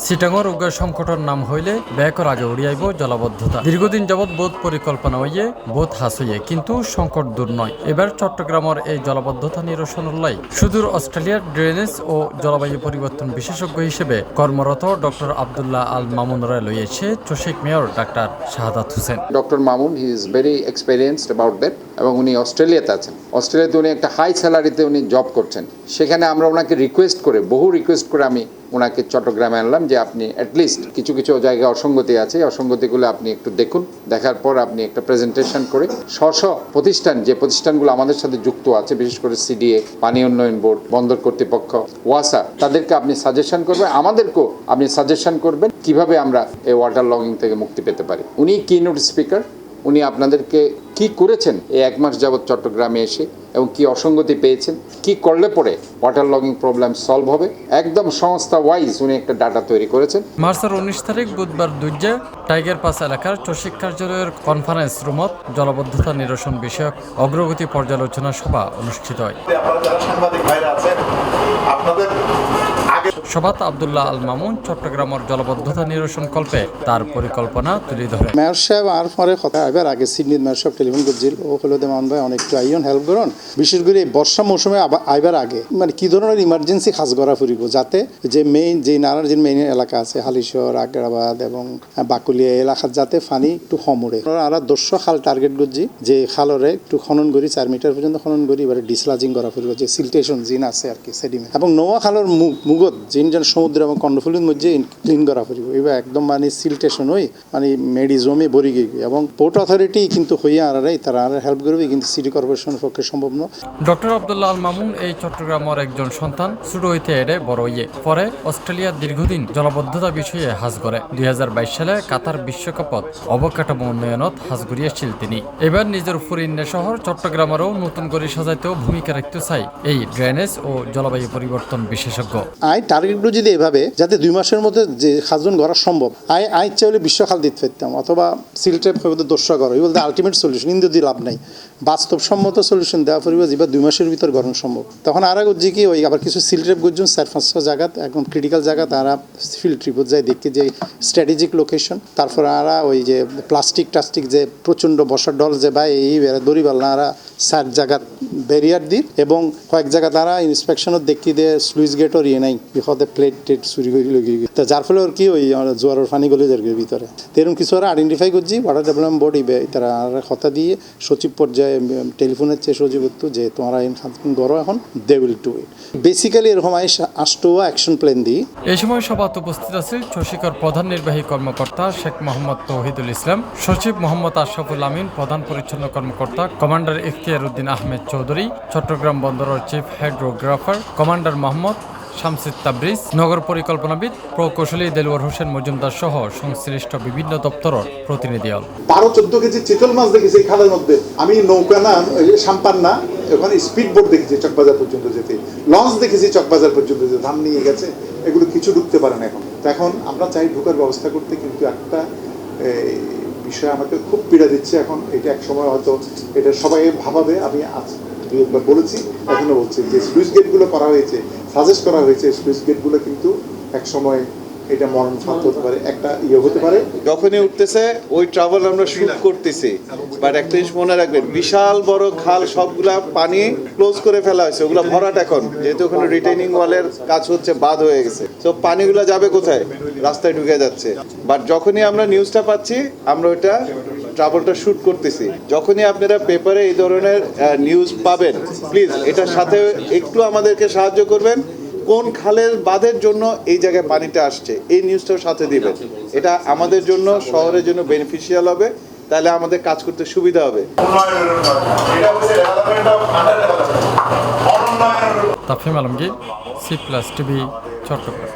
চিটাঙর উগ্র সংকটর নাম হইলে ব্যাকর আগে উড়িয়াইব জলাবদ্ধতা। দীর্ঘদিন যাবৎ বোধ পরিকল্পনা হইয়ে বোধ হাস হইয়ে কিন্তু সংকট দূর নয়। এবার চট্টগ্রামের এই জলাবদ্ধতা নিরসন লাই সুদূর অস্ট্রেলিয়ার ড্রেনেজ ও জলবায়ু পরিবর্তন বিশেষজ্ঞ হিসেবে কর্মরত ডক্টর আব্দুল্লাহ আল মামুনরা লইয়েছে চসিক mayor doctor Shahadat Hossain. Doctor Mamun he is very experienced about that এবং উনি অস্ট্রেলিয়াতে আছেন। অস্ট্রেলিয়াতে উনি একটা হাই স্যালারিতে উনি জব করছেন। সেখানে আমরা ওনাকে বহু রিকোয়েস্ট করে আমি ওনাকে চট্টগ্রামে আনলাম যে আপনি অ্যাটলিস্ট কিছু জায়গায় অসঙ্গতি আছে, অসঙ্গতিগুলো আপনি একটু দেখুন, দেখার পর আপনি একটা প্রেজেন্টেশন করে প্রতিষ্ঠান যে প্রতিষ্ঠানগুলো আমাদের সাথে যুক্ত আছে, বিশেষ করে সিডিএ, পানি উন্নয়ন বোর্ড, বন্দর কর্তৃপক্ষ, ওয়াসা, তাদেরকে আপনি সাজেশন করবেন, আমাদেরকেও আপনি সাজেশন করবেন কিভাবে আমরা এই ওয়াটার লগিং থেকে মুক্তি পেতে পারি। উনি কিনোট স্পিকার, উনি আপনাদেরকে কি করেছেন এই 1 মাস যাবৎ চট্টগ্রামে এসে এবং কি অসঙ্গতি পেয়েছেন, কি করলে পরে ওয়াটার লগিং প্রবলেম সলভ হবে, একদম সংস্থা ওয়াইজ উনি একটা ডাটা তৈরি করেছেন। মার্চের 19 তারিখ বুধবার দুইজে টাইগার পাস এলাকার চসিক কার্যালয়ের কনফারেন্স রুমত জলবদ্ধতা নিরসন বিষয়ক অগ্রগতি পর্যালোচনা সভা অনুষ্ঠিত হয়। সভাত আব্দুল্লাহ আল মামুন চট্টগ্রামের জলবদ্ধতা নিরসন কল্পে তার পরিকল্পনা তুলে ধরে। মেয়র সাহেব আর পরে কথা এবার আগে সিডনির মেয়র সাহেব টেলিফোন করছিল, ও হলো মামুন ভাই অনেকটু আইন হেল্প করুন, বিশেষ করে এই বর্ষা মৌসুমে আইবার আগে মানে কি ধরনের ইমার্জেন্সি খাস করা ফুরিব, যাতে যে নানার যে মেইন এলাকা আছে হালিশহর, আগ্রাবাদ এবং বাকুলিয়া এলাকার যাতে পানি একটু কমড়ে। আর 200 খাল টার্গেট করছি, যে খালরে একটু খনন করি 4 মিটার পর্যন্ত খনন করি, এবারে ডিসলাজিং করা ফুরিব, যে সিলটেশন জিন আছে আর কি সেডিমেন্ট, এবং নোয়া খালের মুগত জিনজন সমুদ্র এবং কর্ণফুলির মধ্যে ক্লিন করা ফুরিব। এবার একদম মানে সিলটেশন হই মানে মেডি জমে বরি গিয়ে, এবং পোর্ট অথরিটি কিন্তু হইয়া আর তারা আর হেল্প করবে, কিন্তু সিটি কর্পোরেশনের পক্ষে সম্ভব নয়। ডক্টর আব্দুল্লাহ আল মামুন এই চট্টগ্রামের একজন সন্তান, ছোট হইতে এড়ে বড় হইয়ে পরে অস্ট্রেলিয়ার দীর্ঘদিন জলবদ্ধতা বিষয়ে হাজ করে 2022 সালে কাতার বিশ্বকাপত অবকাঠামো উন্নয়নত হাজ করিয়াছিল তিনি। এবার নিজের ফুরিন্নে শহর চট্টগ্রামেরও নতুন করে সাজাইতেও ভূমিকা রাখতে চাই এই ড্রেনেজ ও জলবায়ু পরিবর্তন বিশেষজ্ঞ। টার্গেটগুলো যদি এভাবে যাতে 2 মাসের মধ্যে যে খাজন করা সম্ভব, চাইলে বিশ্বখাল দিতে পারতাম, অথবা সিলটেপ হয়তো 200 ঘর, বলতে আলটিমেট সলিউশন কিন্তু দিয়ে লাভ নাই, বাস্তবসম্মত সলিউশন দেওয়া পরিব যেবার 2 মাসের ভিতর গরম সম্ভব। তখন আর যে কি ওই আবার কিছু সিলটেপ গুজন 4-500 জায়গা একদম ক্রিটিক্যাল জায়গা তারা ফিল্ড ট্রিপত যায় দেখতে, যে স্ট্র্যাটেজিক লোকেশন। তারপর আরা ওই যে প্লাস্টিক যে প্রচণ্ড বসার ডল যে ভাই এই দড়িবাল না, আরা 4 জায়গা ব্যারিয়ার দিই, এবং কয়েক জায়গা তারা ইন্সপেকশনত দেখি দিয়ে স্লুইস গেটও ইয়ে নাই, বিপদে প্লেট চুরি করে লগিয়ে তো যার ফলে ওর কি ওই জোয়ারের পানি গলে যার ভিতরে। তো এরকম কিছু ওরা আইডেন্টিফাই করছি, ওয়াটার ডেভেলপমেন্ট বোর্ড তারা কথা দিয়ে সচিব পর্যায়ে টেলিফোনের চেয়ে সচিব হতো যে তোমরা গড়ো এখন they will do it. Basically এরকম 8টা অ্যাকশন প্ল্যান দিই। এই সময় সভাত উপস্থিত আছে চসিকর প্রধান নির্বাহী কর্মকর্তা শেখ মোহাম্মদ তৌহিদুল ইসলাম, সচিব মোহাম্মদ আশরাফুল আমিন, প্রধান পরিচ্ছন্ন কর্মকর্তা কমান্ডার ইখতিয়ার উদ্দিন আহমেদ চৌধুরী, চট্টগ্রাম বন্দরের chief hydrographer commander Mohammad Shamsid Tabriz, নগর পরিকল্পনাবিদ প্রকৌশলী দেলোয়ার হোসেন মজুমদার সহ সংশ্লিষ্ট বিভিন্ন দপ্তরের প্রতিনিধি দল। 12-14 কেজি চিতল মাছ দেখেছি এই খালের মধ্যে। আমি নৌকা না, সাম্পান না, ওখানে স্পিড বোট দেখেছি চকবাজার পর্যন্ত যেতে, লঞ্চ দেখেছি চকবাজার পর্যন্ত যেতে, ধান নিয়ে গেছে, এগুলো কিছু ঢুকতে পারে না এখন। তো এখন আমরা চাই ঢুকার ব্যবস্থা করতে, কিন্তু একটা বিষয় আমাকে খুব পীড়া দিচ্ছে এখন। এটা এক সময় হয়তো এটা সবাই ভাবাবে, আমি একবার বলেছি, এখনো বলছি, যে স্লুইস গেটগুলো করা হয়েছে, সাজেস্ট করা হয়েছে, স্লুইস গেটগুলো কিন্তু এক সময় এটা মরণ ফাঁদ হতে পারে, একটা হতে পারে। যখনই উঠতেছে ওই ট্রাভেল আমরা শুট করতেছি, বাট একটা জিনিস মনে রাখবেন, বিশাল বড় খাল সবগুলা পানি ক্লোজ করে ফেলা হয়েছে, ওগুলো ভরাট এখন, যেহেতু ওখানে রিটেনিং ওয়ালের কাজ হচ্ছে, বাদ হয়ে গেছে। তো পানিগুলো যাবে কোথায়? রাস্তায় ঢুকে যাচ্ছে। বাট যখনই আমরা নিউজটা পাচ্ছি, আমরা ওইটা ট্রাভেলটা শুট করতেছি। যখনই আপনারা পেপারে এই ধরনের নিউজ পাবেন, প্লিজ এটার সাথে একটু আমাদেরকে সাহায্য করবেন। কোন খালের বাঁধের জন্য এই জায়গায় পানিটা আসছে, এই নিউজটাও সাথে দিবেন। এটা আমাদের জন্য, শহরের জন্য বেনিফিশিয়াল হবে, তাহলে আমাদের কাজ করতে সুবিধা হবে। তাফহিম আলমগীর, C+ টিভি, চট্টগ্রাম।